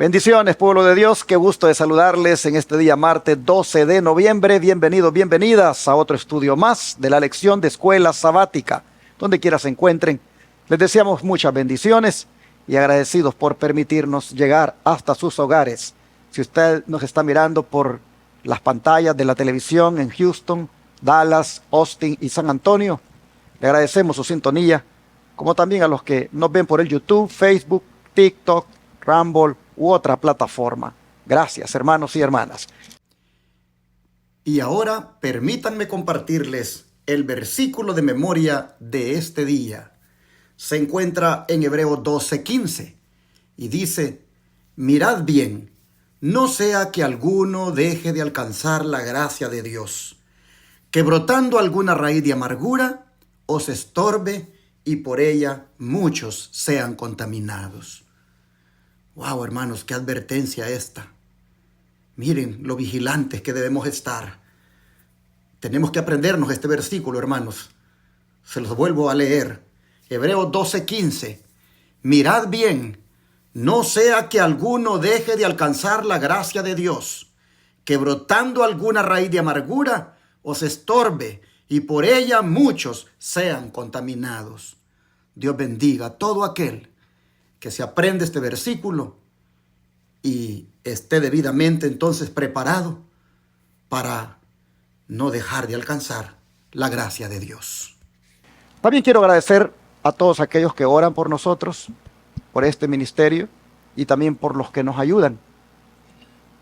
Bendiciones, pueblo de Dios, qué gusto de saludarles en este día martes 12 de noviembre. Bienvenidos, bienvenidas a otro estudio más de la lección de escuela sabática. Donde quiera se encuentren, les deseamos muchas bendiciones y agradecidos por permitirnos llegar hasta sus hogares. Si usted nos está mirando por las pantallas de la televisión en Houston, Dallas, Austin y San Antonio, le agradecemos su sintonía, como también a los que nos ven por el YouTube, Facebook, TikTok, Rumble u otra plataforma. Gracias, hermanos y hermanas. Y ahora permítanme compartirles el versículo de memoria de este día. Se encuentra en Hebreos 12:15 y dice: mirad bien, no sea que alguno deje de alcanzar la gracia de Dios, que brotando alguna raíz de amargura os estorbe y por ella muchos sean contaminados. Wow, hermanos, qué advertencia esta. Miren lo vigilantes que debemos estar. Tenemos que aprendernos este versículo, hermanos. Se los vuelvo a leer. Hebreos 12:15. Mirad bien, no sea que alguno deje de alcanzar la gracia de Dios, que brotando alguna raíz de amargura os estorbe y por ella muchos sean contaminados. Dios bendiga a todo aquel que se aprende este versículo y esté debidamente entonces preparado para no dejar de alcanzar la gracia de Dios. También quiero agradecer a todos aquellos que oran por nosotros, por este ministerio y también por los que nos ayudan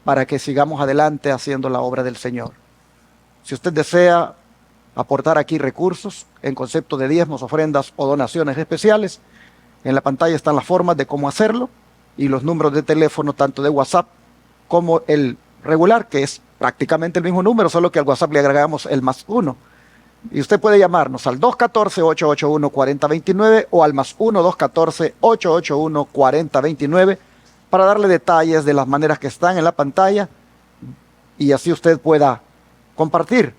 para que sigamos adelante haciendo la obra del Señor. Si usted desea aportar aquí recursos en concepto de diezmos, ofrendas o donaciones especiales, en la pantalla están las formas de cómo hacerlo y los números de teléfono tanto de WhatsApp como el regular, que es prácticamente el mismo número, solo que al WhatsApp le agregamos el +1. Y usted puede llamarnos al 214-881-4029 o al +1 214-881-4029 para darle detalles de las maneras que están en la pantalla y así usted pueda compartir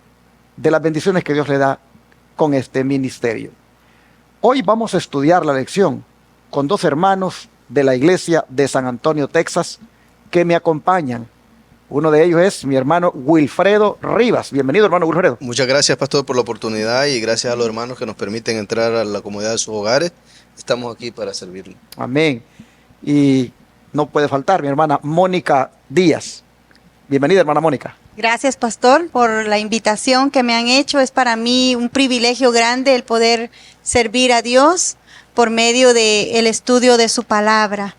de las bendiciones que Dios le da con este ministerio. Hoy vamos a estudiar la lección con dos hermanos de la iglesia de San Antonio, Texas, que me acompañan. Uno de ellos es mi hermano Wilfredo Rivas. Bienvenido, hermano Wilfredo. Muchas gracias, pastor, por la oportunidad y gracias a los hermanos que nos permiten entrar a la comodidad de sus hogares. Estamos aquí para servirle. Amén. Y no puede faltar mi hermana Mónica Díaz. Bienvenida, hermana Mónica. Gracias, pastor, por la invitación que me han hecho. Es para mí un privilegio grande el poder servir a Dios por medio del estudio de su palabra.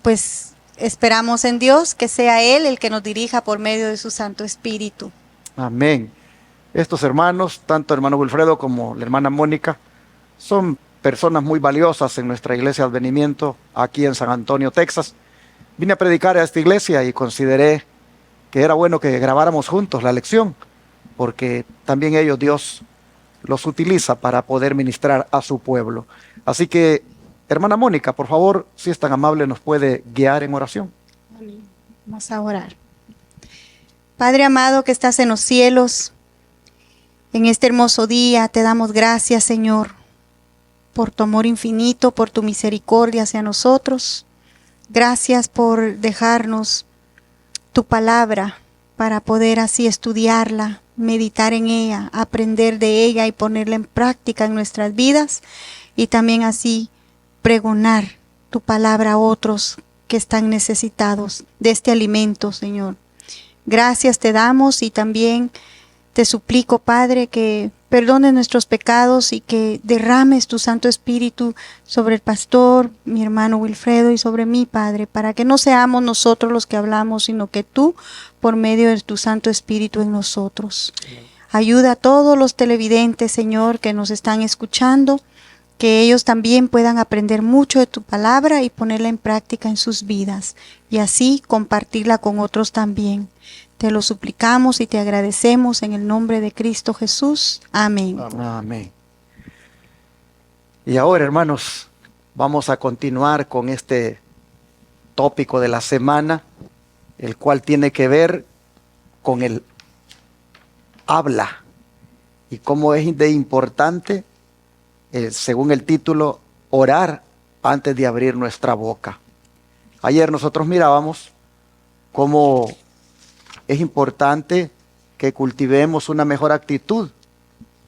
Pues esperamos en Dios que sea Él el que nos dirija por medio de su Santo Espíritu. Amén. Estos hermanos, tanto el hermano Wilfredo como la hermana Mónica, son personas muy valiosas en nuestra iglesia de Advenimiento aquí en San Antonio, Texas. Vine a predicar a esta iglesia y consideré que era bueno que grabáramos juntos la lección, porque también ellos, Dios los utiliza para poder ministrar a su pueblo. Así que, hermana Mónica, por favor, si es tan amable, nos puede guiar en oración. Amén. Vamos a orar. Padre amado que estás en los cielos, en este hermoso día te damos gracias, Señor, por tu amor infinito, por tu misericordia hacia nosotros. Gracias por dejarnos tu palabra para poder así estudiarla, meditar en ella, aprender de ella y ponerla en práctica en nuestras vidas y también así pregonar tu palabra a otros que están necesitados de este alimento, Señor. Gracias te damos y también te suplico, Padre, que perdones nuestros pecados y que derrames tu Santo Espíritu sobre el pastor, mi hermano Wilfredo, y sobre mí, Padre, para que no seamos nosotros los que hablamos, sino que tú, por medio de tu Santo Espíritu en nosotros. Ayuda a todos los televidentes, Señor, que nos están escuchando, que ellos también puedan aprender mucho de tu palabra y ponerla en práctica en sus vidas, y así compartirla con otros también. Te lo suplicamos y te agradecemos en el nombre de Cristo Jesús. Amén. Amén. Y ahora, hermanos, vamos a continuar con este tópico de la semana, el cual tiene que ver con el habla y cómo es de importante, según el título, orar antes de abrir nuestra boca. Ayer nosotros mirábamos cómo es importante que cultivemos una mejor actitud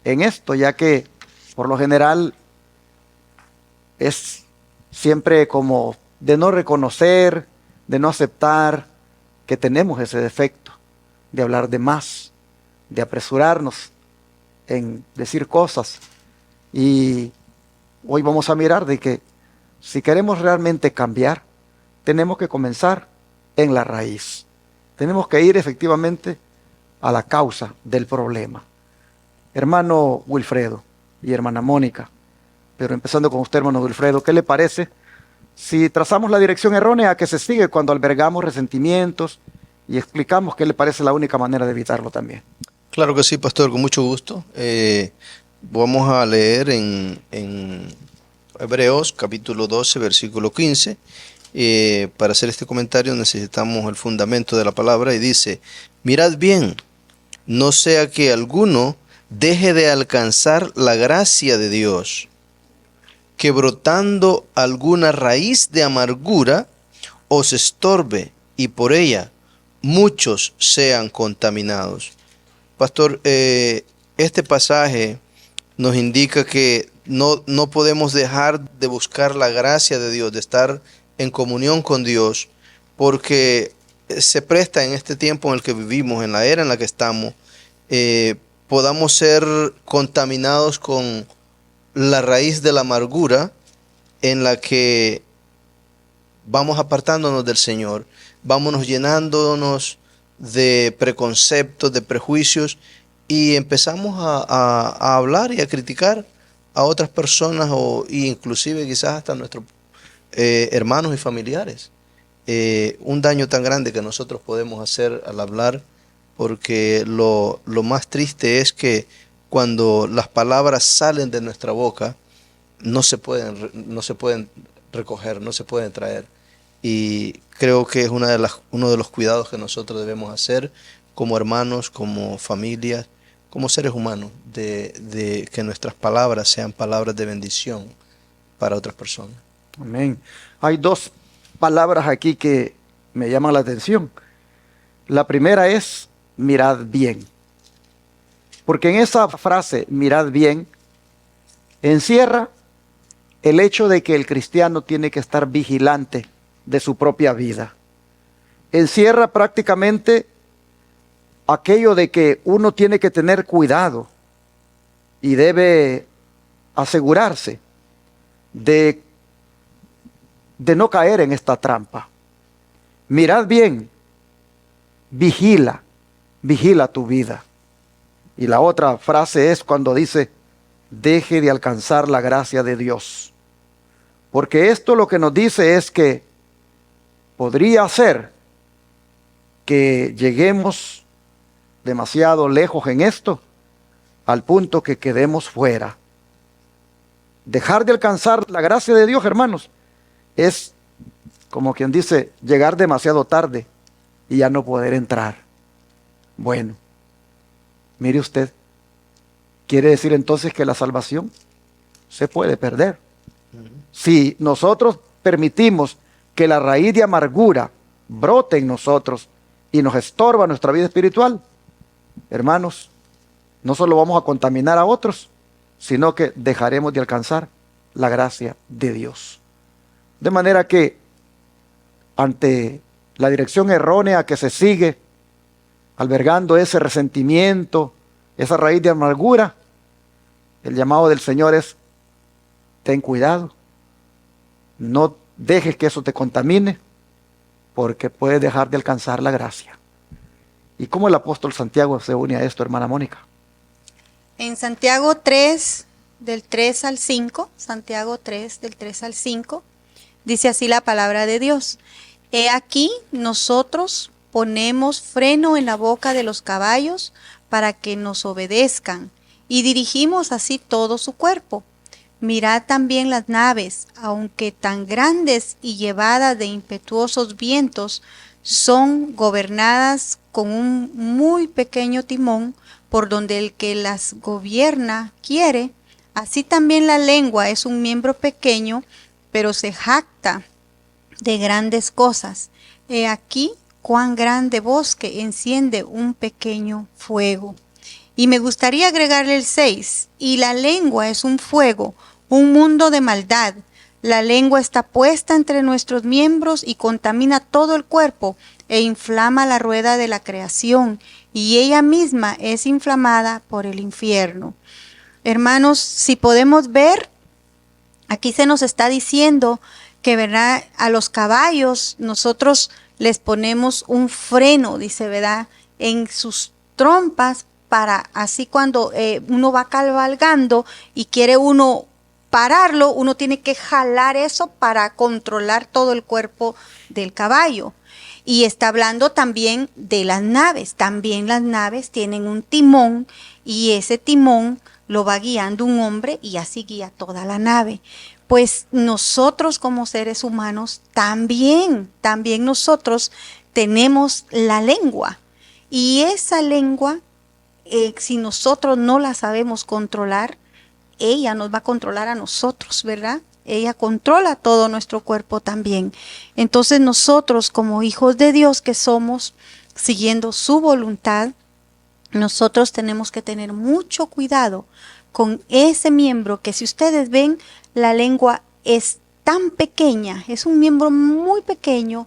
en esto, ya que por lo general es siempre como de no reconocer, de no aceptar que tenemos ese defecto, de hablar de más, de apresurarnos en decir cosas. Y hoy vamos a mirar de que si queremos realmente cambiar, tenemos que comenzar en la raíz. Tenemos que ir efectivamente a la causa del problema. Hermano Wilfredo y hermana Mónica, pero empezando con usted, hermano Wilfredo, ¿qué le parece si trazamos la dirección errónea que se sigue cuando albergamos resentimientos y explicamos qué le parece la única manera de evitarlo también? Claro que sí, pastor, con mucho gusto. Vamos a leer en Hebreos capítulo 12, versículo 15. Para hacer este comentario necesitamos el fundamento de la palabra y dice: mirad bien, no sea que alguno deje de alcanzar la gracia de Dios, que brotando alguna raíz de amargura os estorbe y por ella muchos sean contaminados. Pastor, este pasaje nos indica que no podemos dejar de buscar la gracia de Dios, de estar en comunión con Dios, porque se presta en este tiempo en el que vivimos, en la era en la que estamos, podamos ser contaminados con la raíz de la amargura en la que vamos apartándonos del Señor, vámonos llenándonos de preconceptos, de prejuicios, y empezamos a hablar y a criticar a otras personas o inclusive quizás hasta nuestros hermanos y familiares. Un daño tan grande que nosotros podemos hacer al hablar, porque lo más triste es que cuando las palabras salen de nuestra boca no se pueden recoger, no se pueden traer. Y creo que es uno de los cuidados que nosotros debemos hacer como hermanos, como familias, como seres humanos, de que nuestras palabras sean palabras de bendición para otras personas. Amén. Hay dos palabras aquí que me llaman la atención. La primera es mirad bien. Porque en esa frase, mirad bien, encierra el hecho de que el cristiano tiene que estar vigilante de su propia vida. Encierra prácticamente aquello de que uno tiene que tener cuidado y debe asegurarse de no caer en esta trampa. Mirad bien, vigila tu vida. Y la otra frase es cuando dice: deje de alcanzar la gracia de Dios. Porque esto lo que nos dice es que podría ser que lleguemos demasiado lejos en esto, al punto que quedemos fuera. Dejar de alcanzar la gracia de Dios, hermanos, es como quien dice llegar demasiado tarde y ya no poder entrar. Bueno, mire usted, quiere decir entonces que la salvación se puede perder. Si nosotros permitimos que la raíz de amargura brote en nosotros y nos estorba nuestra vida espiritual, hermanos, no solo vamos a contaminar a otros, sino que dejaremos de alcanzar la gracia de Dios. De manera que, ante la dirección errónea que se sigue, albergando ese resentimiento, esa raíz de amargura, el llamado del Señor es: ten cuidado, no dejes que eso te contamine, porque puedes dejar de alcanzar la gracia. ¿Y cómo el apóstol Santiago se une a esto, hermana Mónica? En Santiago 3, del 3 al 5, Santiago 3, del 3 al 5, dice así la palabra de Dios: he aquí nosotros ponemos freno en la boca de los caballos para que nos obedezcan, y dirigimos así todo su cuerpo. Mirad también las naves, aunque tan grandes y llevadas de impetuosos vientos, son gobernadas con un muy pequeño timón, por donde el que las gobierna quiere. Así también la lengua es un miembro pequeño, pero se jacta de grandes cosas. He aquí cuán grande bosque enciende un pequeño fuego. Y me gustaría agregarle el 6. Y la lengua es un fuego, un mundo de maldad. La lengua está puesta entre nuestros miembros y contamina todo el cuerpo e inflama la rueda de la creación, y ella misma es inflamada por el infierno. Hermanos, si podemos ver, aquí se nos está diciendo que, ¿verdad?, a los caballos nosotros les ponemos un freno, dice, ¿verdad?, en sus trompas, para así cuando uno va cabalgando y quiere uno pararlo, uno tiene que jalar eso para controlar todo el cuerpo del caballo. Y está hablando también de las naves. También las naves tienen un timón, y ese timón lo va guiando un hombre, y así guía toda la nave. Pues nosotros como seres humanos también nosotros tenemos la lengua. Y esa lengua, si nosotros no la sabemos controlar, ella nos va a controlar a nosotros, ¿verdad? Ella controla todo nuestro cuerpo también. Entonces nosotros, como hijos de Dios que somos, siguiendo su voluntad, nosotros tenemos que tener mucho cuidado con ese miembro que, si ustedes ven, la lengua es tan pequeña, es un miembro muy pequeño,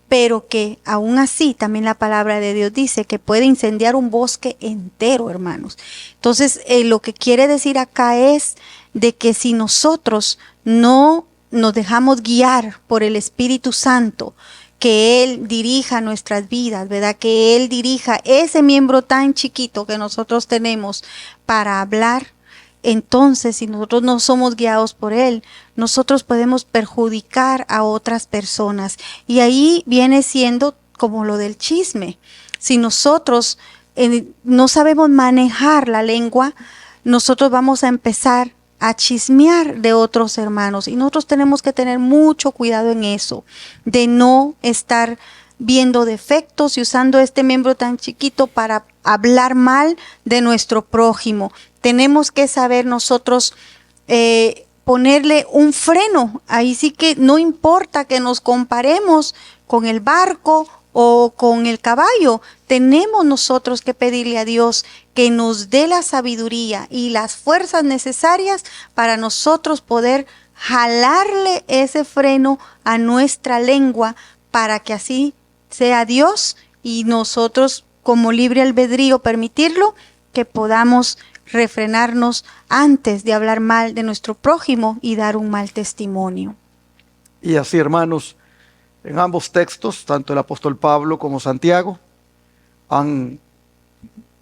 pero que aún así también la palabra de Dios dice que puede incendiar un bosque entero, hermanos. Entonces, lo que quiere decir acá es de que si nosotros no nos dejamos guiar por el Espíritu Santo, que Él dirija nuestras vidas, ¿verdad?, que Él dirija ese miembro tan chiquito que nosotros tenemos para hablar, entonces, si nosotros no somos guiados por Él, nosotros podemos perjudicar a otras personas. Y ahí viene siendo como lo del chisme. Si nosotros no sabemos manejar la lengua, nosotros vamos a empezar a chismear de otros hermanos. Y nosotros tenemos que tener mucho cuidado en eso, de no estar viendo defectos y usando este miembro tan chiquito para hablar mal de nuestro prójimo. Tenemos que saber nosotros ponerle un freno. Ahí sí que no importa que nos comparemos con el barco o con el caballo. Tenemos nosotros que pedirle a Dios que nos dé la sabiduría y las fuerzas necesarias para nosotros poder jalarle ese freno a nuestra lengua, para que así sea Dios y nosotros, como libre albedrío, permitirlo, que podamos refrenarnos antes de hablar mal de nuestro prójimo y dar un mal testimonio. Y así, hermanos, en ambos textos, tanto el apóstol Pablo como Santiago han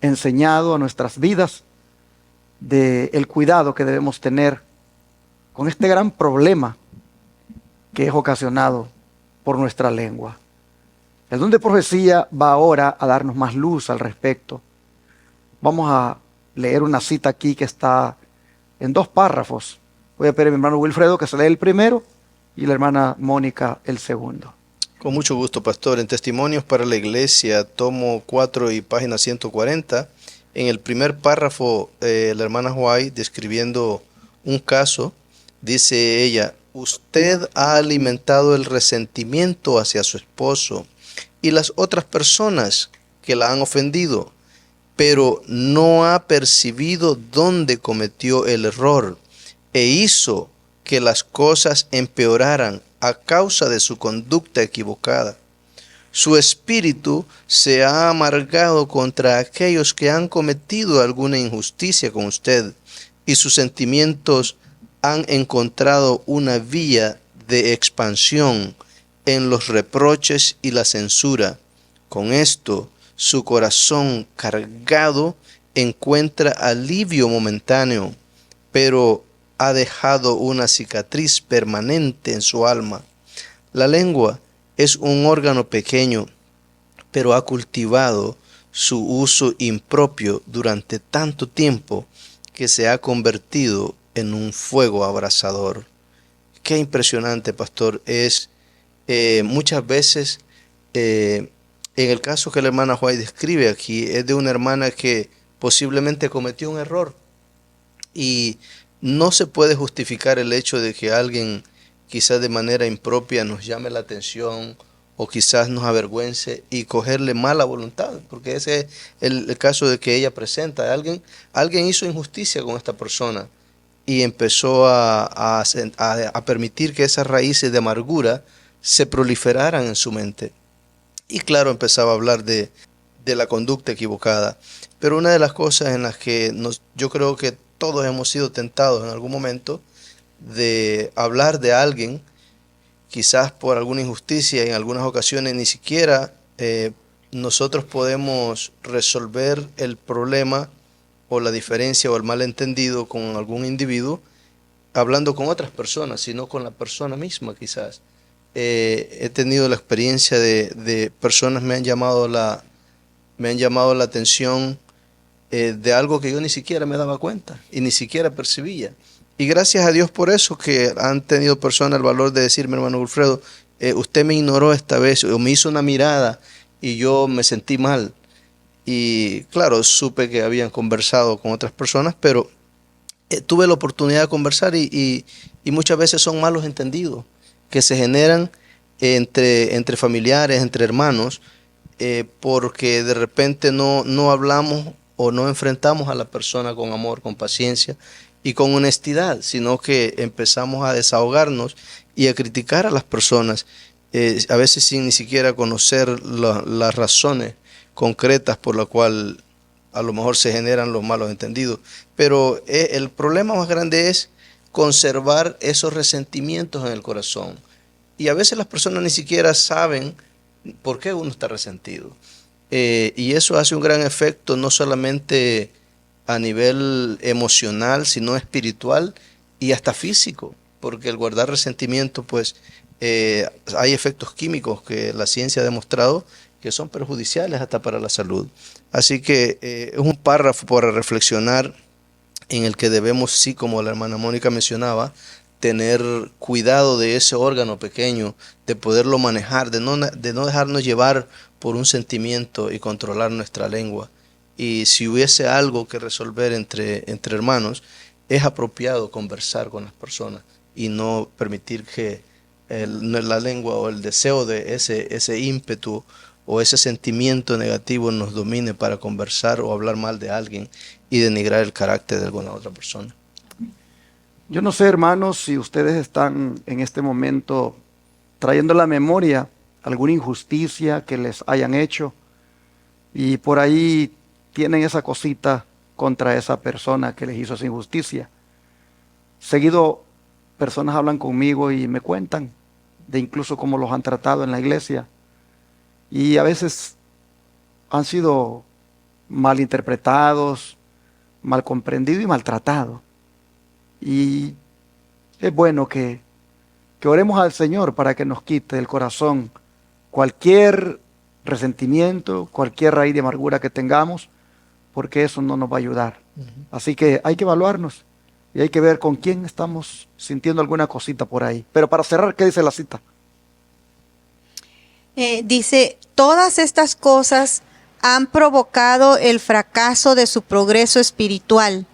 enseñado a nuestras vidas del cuidado que debemos tener con este gran problema que es ocasionado por nuestra lengua. El don de profecía va ahora a darnos más luz al respecto. Vamos a leer una cita aquí que está en 2 párrafos. Voy a pedir a mi hermano Wilfredo que se lea el primero y la hermana Mónica el segundo. Con mucho gusto, pastor. En Testimonios para la Iglesia, tomo 4 y página 140, en el primer párrafo, la hermana White, describiendo un caso, dice ella: usted ha alimentado el resentimiento hacia su esposo y las otras personas que la han ofendido, pero no ha percibido dónde cometió el error e hizo que las cosas empeoraran a causa de su conducta equivocada. Su espíritu se ha amargado contra aquellos que han cometido alguna injusticia con usted, y sus sentimientos han encontrado una vía de expansión en los reproches y la censura. Con esto, su corazón cargado encuentra alivio momentáneo, pero ha dejado una cicatriz permanente en su alma. La lengua es un órgano pequeño, pero ha cultivado su uso impropio durante tanto tiempo que se ha convertido en un fuego abrasador. Qué impresionante, pastor, es muchas veces, en el caso que la hermana White describe aquí, es de una hermana que posiblemente cometió un error, y no se puede justificar el hecho de que alguien quizás de manera impropia nos llame la atención o quizás nos avergüence y cogerle mala voluntad, porque ese es el caso de que ella presenta. Alguien hizo injusticia con esta persona y empezó a permitir que esas raíces de amargura se proliferaran en su mente. Y claro, empezaba a hablar de la conducta equivocada. Pero una de las cosas en las que yo creo que todos hemos sido tentados en algún momento de hablar de alguien, quizás por alguna injusticia, en algunas ocasiones ni siquiera nosotros podemos resolver el problema o la diferencia o el malentendido con algún individuo hablando con otras personas, sino con la persona misma quizás. He tenido la experiencia de personas me han llamado la atención de algo que yo ni siquiera me daba cuenta y ni siquiera percibía. Y gracias a Dios por eso, que han tenido personas el valor de decirme, hermano Wilfredo, usted me ignoró esta vez, o me hizo una mirada y yo me sentí mal. Y claro, supe que habían conversado con otras personas, pero tuve la oportunidad de conversar y muchas veces son malos entendidos que se generan entre familiares, entre hermanos, porque de repente no hablamos o no enfrentamos a la persona con amor, con paciencia y con honestidad, sino que empezamos a desahogarnos y a criticar a las personas, a veces sin ni siquiera conocer las razones concretas por las cuales a lo mejor se generan los malos entendidos. Pero el problema más grande es conservar esos resentimientos en el corazón. Y a veces las personas ni siquiera saben por qué uno está resentido. Y eso hace un gran efecto, no solamente a nivel emocional, sino espiritual y hasta físico, porque el guardar resentimiento, pues hay efectos químicos que la ciencia ha demostrado que son perjudiciales hasta para la salud. Así que es un párrafo para reflexionar en el que debemos, sí, como la hermana Mónica mencionaba, tener cuidado de ese órgano pequeño, de poderlo manejar, de no dejarnos llevar por un sentimiento y controlar nuestra lengua. Y si hubiese algo que resolver entre hermanos, es apropiado conversar con las personas y no permitir que la lengua o el deseo de ese ímpetu o ese sentimiento negativo nos domine para conversar o hablar mal de alguien y denigrar el carácter de alguna otra persona. Yo no sé, hermanos, si ustedes están en este momento trayendo a la memoria alguna injusticia que les hayan hecho y por ahí tienen esa cosita contra esa persona que les hizo esa injusticia. Seguido, personas hablan conmigo y me cuentan de incluso cómo los han tratado en la iglesia. Y a veces han sido malinterpretados, mal comprendidos y maltratados. Y es bueno que oremos al Señor para que nos quite del corazón cualquier resentimiento, cualquier raíz de amargura que tengamos, porque eso no nos va a ayudar. Así que hay que evaluarnos y hay que ver con quién estamos sintiendo alguna cosita por ahí. Pero para cerrar, ¿qué dice la cita? Dice, todas estas cosas han provocado el fracaso de su progreso espiritual,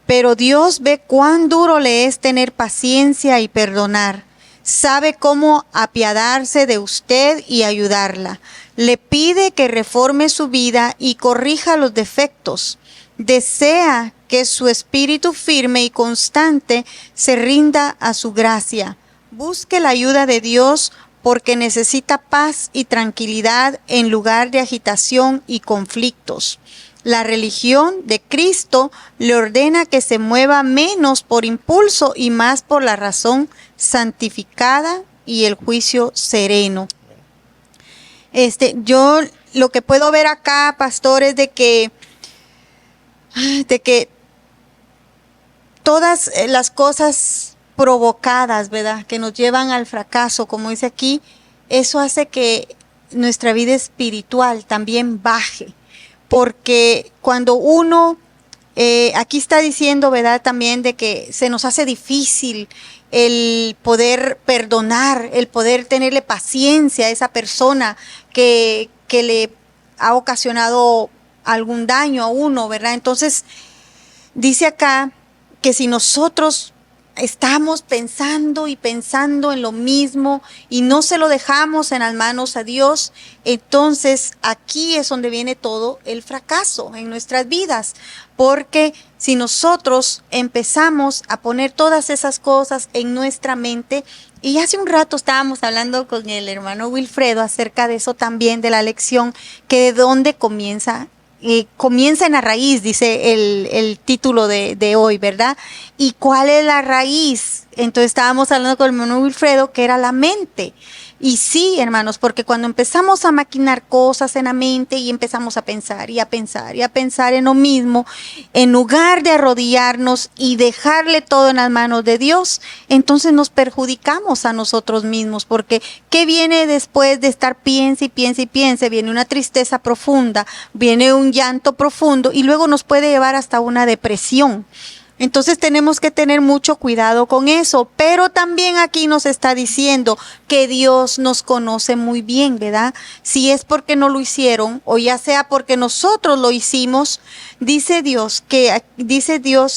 pero Dios ve cuán duro le es tener paciencia y perdonar. Sabe cómo apiadarse de usted y ayudarla. Le pide que reforme su vida y corrija los defectos. Desea que su espíritu firme y constante se rinda a su gracia. Busque la ayuda de Dios porque necesita paz y tranquilidad en lugar de agitación y conflictos. La religión de Cristo le ordena que se mueva menos por impulso y más por la razón santificada y el juicio sereno. Yo lo que puedo ver acá, pastor, es de que todas las cosas provocadas, ¿verdad?, que nos llevan al fracaso, como dice aquí, eso hace que nuestra vida espiritual también baje. Porque cuando uno, aquí está diciendo, ¿verdad?, también de que se nos hace difícil el poder perdonar, el poder tenerle paciencia a esa persona que le ha ocasionado algún daño a uno, ¿verdad? Entonces, dice acá que si nosotros estamos pensando y pensando en lo mismo y no se lo dejamos en las manos a Dios, entonces aquí es donde viene todo el fracaso en nuestras vidas. Porque si nosotros empezamos a poner todas esas cosas en nuestra mente, y hace un rato estábamos hablando con el hermano Wilfredo acerca de eso también, de la lección, que de dónde comienza. Comienza en la raíz, dice el título de hoy, ¿verdad? ¿Y cuál es la raíz? Entonces estábamos hablando con el hermano Wilfredo, que era la mente. Y sí, hermanos, porque cuando empezamos a maquinar cosas en la mente y empezamos a pensar y a pensar y a pensar en lo mismo, en lugar de arrodillarnos y dejarle todo en las manos de Dios, entonces nos perjudicamos a nosotros mismos, porque ¿qué viene después de estar piense y piense y piense? Viene una tristeza profunda, viene un llanto profundo y luego nos puede llevar hasta una depresión. Entonces tenemos que tener mucho cuidado con eso, pero también aquí nos está diciendo que Dios nos conoce muy bien, ¿verdad? Si es porque no lo hicieron o ya sea porque nosotros lo hicimos, dice Dios que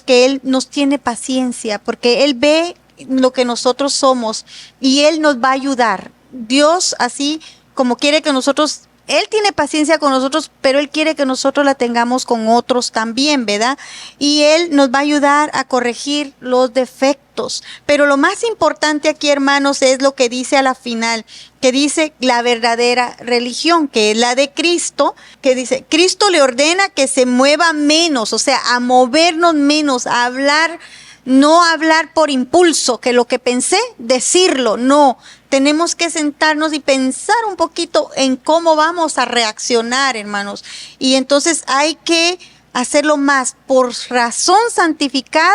Él nos tiene paciencia porque Él ve lo que nosotros somos y Él nos va a ayudar. Dios, así como quiere que nosotros, Él tiene paciencia con nosotros, pero Él quiere que nosotros la tengamos con otros también, ¿verdad? Y Él nos va a ayudar a corregir los defectos. Pero lo más importante aquí, hermanos, es lo que dice a la final, que dice la verdadera religión, que es la de Cristo, que dice, Cristo le ordena que se mueva menos, o sea, a movernos menos, a hablar, no hablar por impulso, que lo que pensé, decirlo, no. Tenemos que sentarnos y pensar un poquito en cómo vamos a reaccionar, hermanos. Y entonces hay que hacerlo más por razón santificada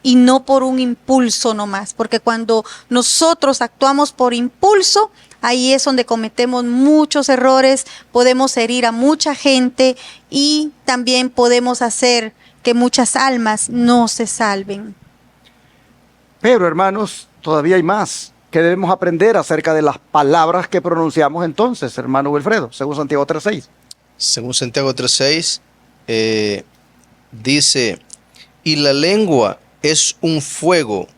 y no por un impulso nomás. Porque cuando nosotros actuamos por impulso, ahí es donde cometemos muchos errores, podemos herir a mucha gente y también podemos hacer que muchas almas no se salven. Pero hermanos, todavía hay más que debemos aprender acerca de las palabras que pronunciamos entonces, hermano Wilfredo, según Santiago 3:6. Según Santiago 3:6, dice, y la lengua es un fuego,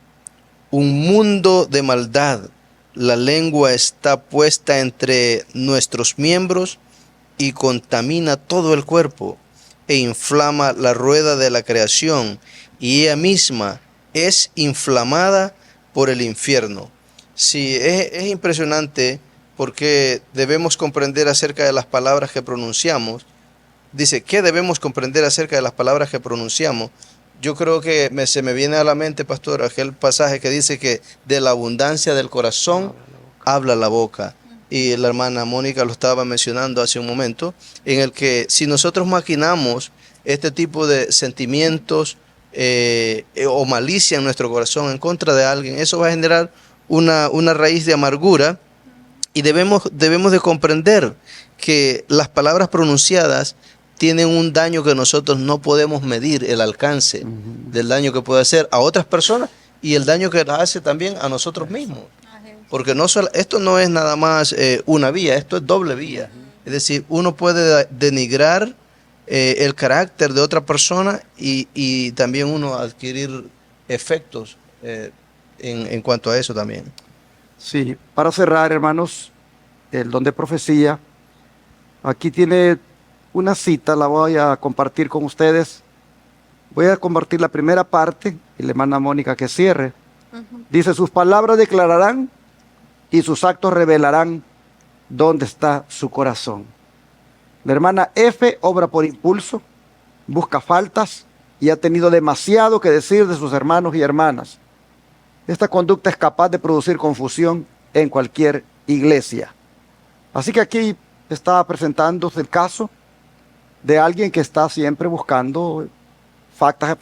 un mundo de maldad. La lengua está puesta entre nuestros miembros y contamina todo el cuerpo e inflama la rueda de la creación y ella misma es inflamada por el infierno. Sí, es impresionante porque debemos comprender acerca de las palabras que pronunciamos. Dice, ¿qué debemos comprender acerca de las palabras que pronunciamos? Yo creo que se me viene a la mente, pastor, aquel pasaje que dice que de la abundancia del corazón habla la boca. Y la hermana Mónica lo estaba mencionando hace un momento, en el que si nosotros maquinamos este tipo de sentimientos o malicia en nuestro corazón en contra de alguien, eso va a generar una raíz de amargura y debemos de comprender que las palabras pronunciadas tienen un daño que nosotros no podemos medir, el alcance del daño que puede hacer a otras personas y el daño que hace también a nosotros mismos. Porque esto no es nada más una vía, esto es doble vía. Es decir, uno puede denigrar el carácter de otra persona y también uno adquirir efectos en cuanto a eso también. Sí, para cerrar, hermanos, el don de profecía, aquí tiene una cita, la voy a compartir con ustedes. Voy a compartir la primera parte y la hermana Mónica que cierre. Dice, sus palabras declararán y sus actos revelarán dónde está su corazón. La hermana F obra por impulso, busca faltas y ha tenido demasiado que decir de sus hermanos y hermanas. Esta conducta es capaz de producir confusión en cualquier iglesia. Así que aquí está presentándose el caso de alguien que está siempre buscando faltas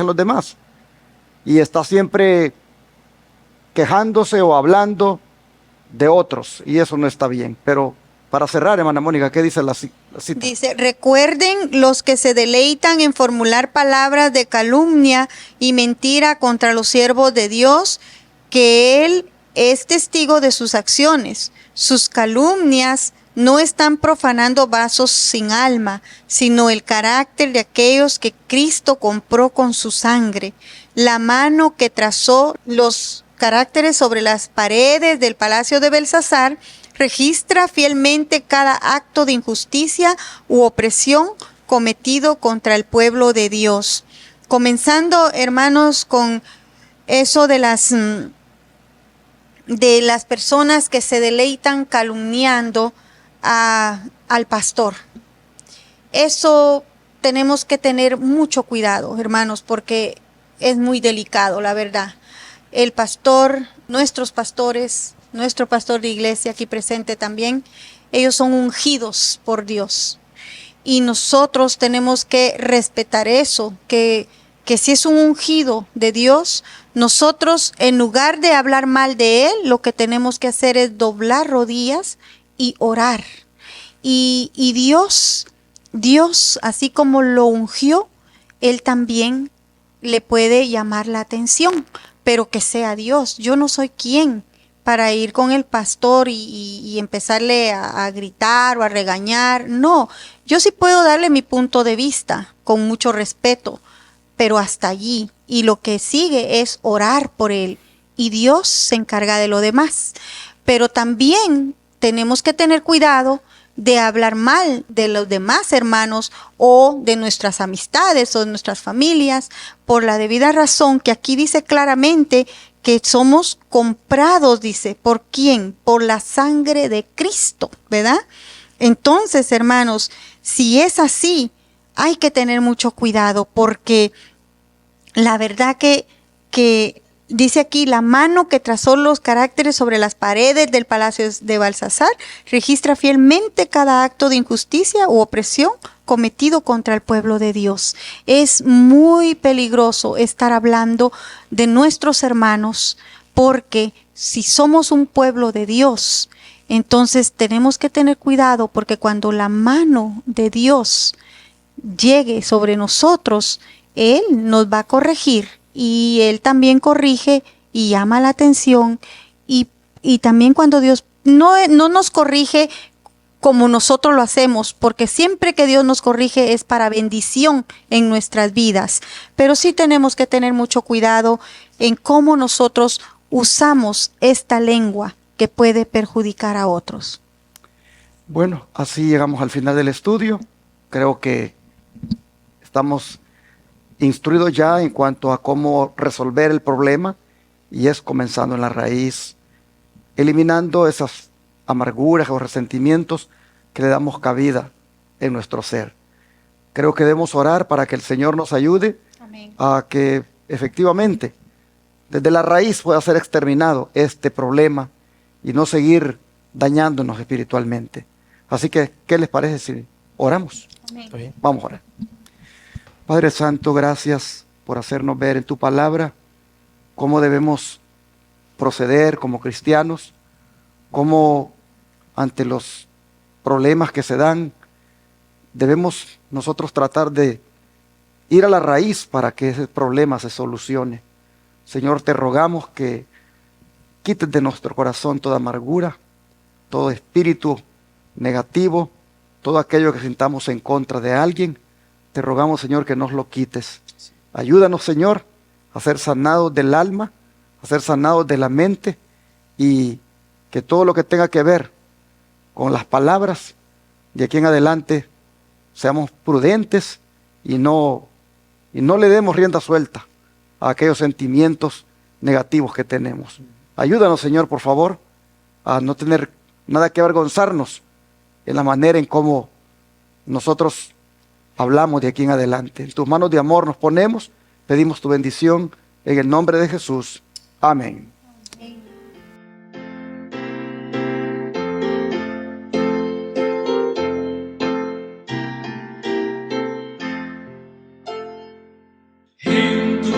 en los demás. Y está siempre quejándose o hablando de otros. Y eso no está bien. Pero para cerrar, hermana Mónica, ¿qué dice la cita? Dice, recuerden los que se deleitan en formular palabras de calumnia y mentira contra los siervos de Dios, que Él es testigo de sus acciones. Sus calumnias no están profanando vasos sin alma, sino el carácter de aquellos que Cristo compró con su sangre. La mano que trazó los caracteres sobre las paredes del palacio de Belsasar registra fielmente cada acto de injusticia u opresión cometido contra el pueblo de Dios. Comenzando, hermanos, con eso de las personas que se deleitan calumniando al pastor. Eso tenemos que tener mucho cuidado, hermanos, porque es muy delicado, la verdad. El pastor, nuestros pastores, nuestro pastor de iglesia aquí presente también, ellos son ungidos por Dios. Y nosotros tenemos que respetar eso, que si es un ungido de Dios, nosotros en lugar de hablar mal de él, lo que tenemos que hacer es doblar rodillas y orar. Y Dios, así como lo ungió, él también le puede llamar la atención, pero que sea Dios. Yo no soy quien para ir con el pastor y empezarle a gritar o a regañar. No, yo sí puedo darle mi punto de vista con mucho respeto, pero hasta allí. Y lo que sigue es orar por él. Y Dios se encarga de lo demás. Pero también tenemos que tener cuidado de hablar mal de los demás hermanos o de nuestras amistades o de nuestras familias, por la debida razón que aquí dice claramente que somos comprados, dice, ¿por quién? Por la sangre de Cristo, ¿verdad? Entonces, hermanos, si es así, hay que tener mucho cuidado, porque la verdad que dice aquí, la mano que trazó los caracteres sobre las paredes del palacio de Belsasar registra fielmente cada acto de injusticia u opresión cometido contra el pueblo de Dios. Es muy peligroso estar hablando de nuestros hermanos, porque si somos un pueblo de Dios, entonces tenemos que tener cuidado, porque cuando la mano de Dios llegue sobre nosotros, Él nos va a corregir. Y Él también corrige y llama la atención. Y también cuando Dios no nos corrige como nosotros lo hacemos, porque siempre que Dios nos corrige es para bendición en nuestras vidas. Pero sí tenemos que tener mucho cuidado en cómo nosotros usamos esta lengua que puede perjudicar a otros. Bueno, así llegamos al final del estudio. Creo que estamos instruidos ya en cuanto a cómo resolver el problema, y es comenzando en la raíz, eliminando esas amarguras o resentimientos que le damos cabida en nuestro ser. Creo que debemos orar para que el Señor nos ayude. Amén. A que efectivamente desde la raíz pueda ser exterminado este problema y no seguir dañándonos espiritualmente. Así que, ¿qué les parece si oramos? Amén. Vamos a orar. Padre Santo, gracias por hacernos ver en tu palabra cómo debemos proceder como cristianos, cómo ante los problemas que se dan debemos nosotros tratar de ir a la raíz para que ese problema se solucione. Señor, te rogamos que quites de nuestro corazón toda amargura, todo espíritu negativo, todo aquello que sintamos en contra de alguien. Te rogamos, Señor, que nos lo quites. Ayúdanos, Señor, a ser sanados del alma, a ser sanados de la mente, y que todo lo que tenga que ver con las palabras, de aquí en adelante seamos prudentes y no le demos rienda suelta a aquellos sentimientos negativos que tenemos. Ayúdanos, Señor, por favor, a no tener nada que avergonzarnos en la manera en cómo nosotros hablamos de aquí en adelante. En tus manos de amor nos ponemos, pedimos tu bendición en el nombre de Jesús. Amén. En tu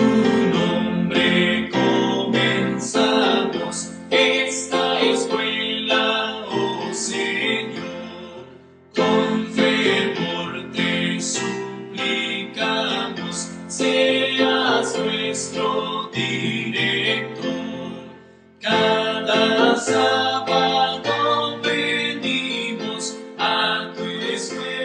nombre comenzamos esta escuela, oh Señor, con fervor te suplicamos, seas nuestro director. Cada sábado venimos escuela.